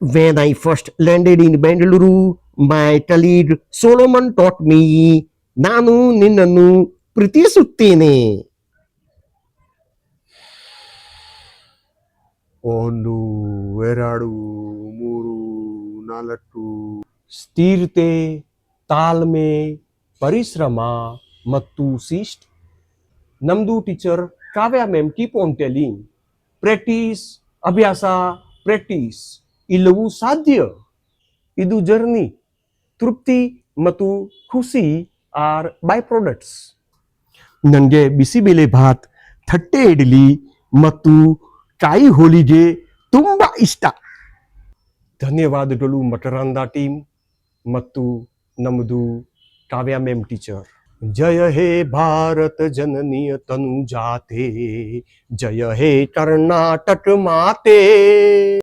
When I first landed in Bengaluru, my colleague Solomon taught me ನಾನು ನಿನ್ನನ್ನು ಪ್ರೀತಿಸುತ್ತೇನೆ. ಒಂದು ಎರಡು ಮೂರು ನಾಲ್ಕು ಸ್ಥಿರತೆ, ತಾಳ್ಮೆ, ಪರಿಶ್ರಮ ಮತ್ತು ಶಿಸ್ಟ್. ನಮ್ದು teacher Kavya ma'am keep on telling, practice, ಅಭ್ಯಾಸ, ಪ್ರಾಕ್ಟೀಸ್ ಇಲ್ಲವೂ ಸಾಧ್ಯ. ಇದು ಜರ್ನಿ. ತೃಪ್ತಿ ಮತ್ತು ಖುಷಿ ಆರ್ ಬೈ ಪ್ರಾಡಕ್ಟ್ಸ್. ನನಗೆ ಬಿಸಿಬೇಳೆ ಭಾತ್, ತಟ್ಟೆ ಇಡ್ಲಿ ಮತ್ತು ಕಾಯಿ ಹೋಳಿಗೆ ತುಂಬಾ ಇಷ್ಟ. ಧನ್ಯವಾದಗಳು ಮಕರಂದ ಟೀಮ್ ಮತ್ತು ನಮ್ಮದು ಕಾವ್ಯ ಮ್ಯಾಮ್ ಟೀಚರ್. जय हे भारत जननीय तनु जाते, जय हे कर्नाटक माते.